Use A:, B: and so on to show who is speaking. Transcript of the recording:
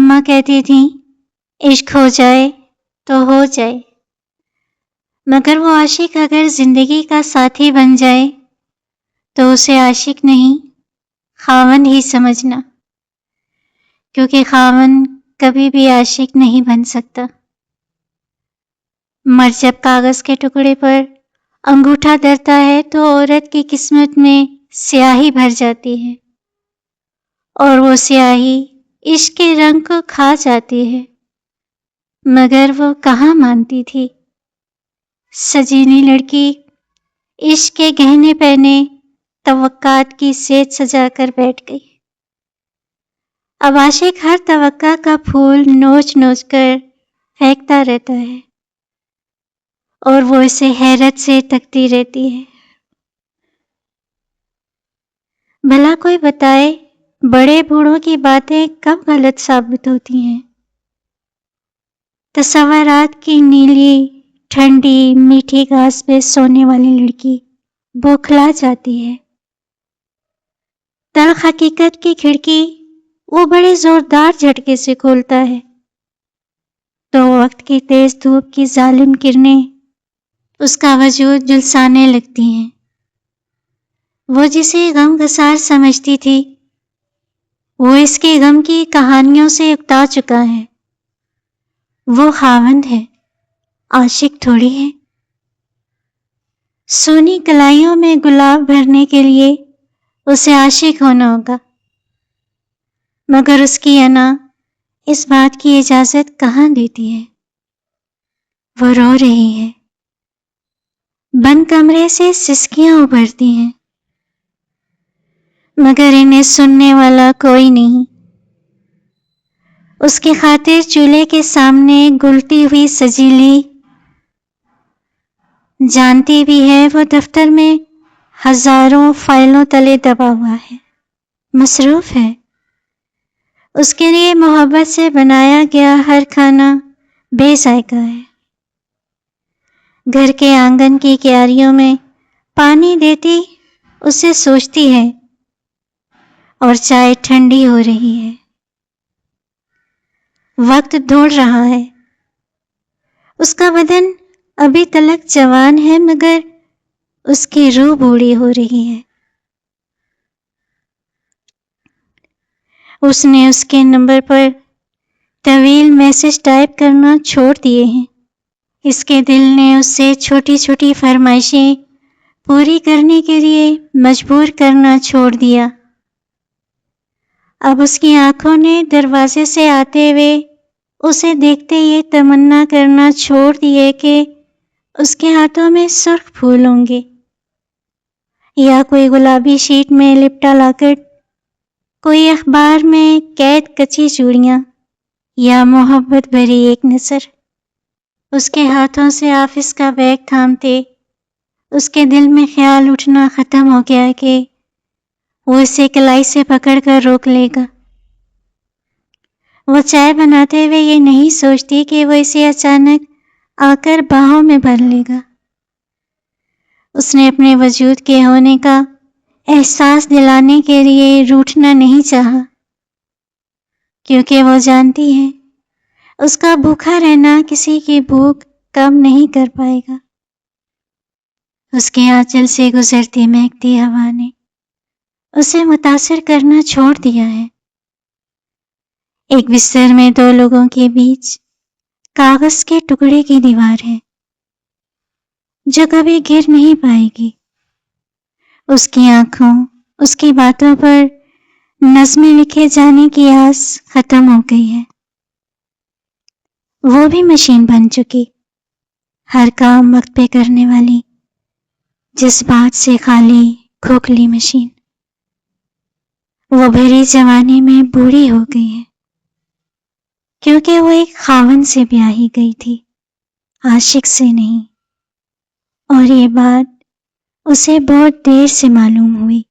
A: اماں کہتی تھیں عشق ہو جائے تو ہو جائے، مگر وہ عاشق اگر زندگی کا ساتھی بن جائے تو اسے عاشق نہیں خاوند ہی سمجھنا، کیونکہ خاوند کبھی بھی عاشق نہیں بن سکتا۔ مرد جب کاغذ کے ٹکڑے پر انگوٹھا دھرتا ہے تو عورت کی قسمت میں سیاہی بھر جاتی ہے، اور وہ سیاہی عشق کے رنگ کو کھا جاتی ہے، مگر وہ کہاں مانتی تھی۔ سجینی لڑکی عشق کے گہنے پہنے توقعات کی سیج سجا کر بیٹھ گئی۔ اب عاشق ہر توقع کا پھول نوچ نوچ کر پھینکتا رہتا ہے، اور وہ اسے حیرت سے تکتی رہتی ہے۔ بھلا کوئی بتائے بڑے بوڑھوں کی باتیں کب غلط ثابت ہوتی ہیں؟ تصورات کی نیلی ٹھنڈی میٹھی گھاس پہ سونے والی لڑکی بوکھلا جاتی ہے۔ تلخ حقیقت کی کھڑکی وہ بڑے زوردار جھٹکے سے کھولتا ہے تو وقت کی تیز دھوپ کی ظالم کرنیں اس کا وجود جھلسانے لگتی ہیں۔ وہ جسے غم گسار سمجھتی تھی وہ اس کے غم کی کہانیوں سے اکتا چکا ہے۔ وہ خاوند ہے، عاشق تھوڑی ہے۔ سونی کلائیوں میں گلاب بھرنے کے لیے اسے عاشق ہونا ہوگا، مگر اس کی انا اس بات کی اجازت کہاں دیتی ہے۔ وہ رو رہی ہے، بند کمرے سے سسکیاں ابھرتی ہیں، مگر انہیں سننے والا کوئی نہیں۔ اس کی خاطر چولہے کے سامنے گلتی ہوئی سجیلی جانتی بھی ہے وہ دفتر میں ہزاروں فائلوں تلے دبا ہوا ہے، مصروف ہے۔ اس کے لیے محبت سے بنایا گیا ہر کھانا بے ذائقہ ہے۔ گھر کے آنگن کی کیاریوں میں پانی دیتی اسے سوچتی ہے، اور چائے ٹھنڈی ہو رہی ہے۔ وقت دوڑ رہا ہے، اس کا بدن ابھی تلک جوان ہے، مگر اس کی روح بوڑھی ہو رہی ہے۔ اس نے اس کے نمبر پر طویل میسج ٹائپ کرنا چھوڑ دیے ہیں۔ اس کے دل نے اس سے چھوٹی چھوٹی فرمائشیں پوری کرنے کے لیے مجبور کرنا چھوڑ دیا۔ اب اس کی آنکھوں نے دروازے سے آتے ہوئے اسے دیکھتے یہ تمنا کرنا چھوڑ دیے کہ اس کے ہاتھوں میں سرخ پھول ہوں گے، یا کوئی گلابی شیٹ میں لپٹا لاکٹ، کوئی اخبار میں قید کچی چوڑیاں، یا محبت بھری ایک نظر۔ اس کے ہاتھوں سے آفس کا بیگ تھامتے اس کے دل میں خیال اٹھنا ختم ہو گیا کہ وہ اسے کلائی سے پکڑ کر روک لے گا۔ وہ چائے بناتے ہوئے یہ نہیں سوچتی کہ وہ اسے اچانک آ کر باہوں میں بھر لے گا۔ اس نے اپنے وجود کے ہونے کا احساس دلانے کے لیے روٹھنا نہیں چاہا، کیونکہ وہ جانتی ہے اس کا بھوکا رہنا کسی کی بھوک کم نہیں کر پائے گا۔ اس کے آنچل سے گزرتی مہکتی ہوا نے اسے متاثر کرنا چھوڑ دیا ہے۔ ایک بستر میں دو لوگوں کے بیچ کاغذ کے ٹکڑے کی دیوار ہے جو کبھی گر نہیں پائے گی۔ اس کی آنکھوں، اس کی باتوں پر نظمیں لکھے جانے کی آس ختم ہو گئی ہے۔ وہ بھی مشین بن چکی، ہر کام وقت پہ کرنے والی، جذبات سے خالی کھوکھلی مشین۔ وہ بھری جوانی میں بوڑھی ہو گئی ہے، کیونکہ وہ ایک خاوند سے بیاہی گئی تھی، عاشق سے نہیں، اور یہ بات اسے بہت دیر سے معلوم ہوئی۔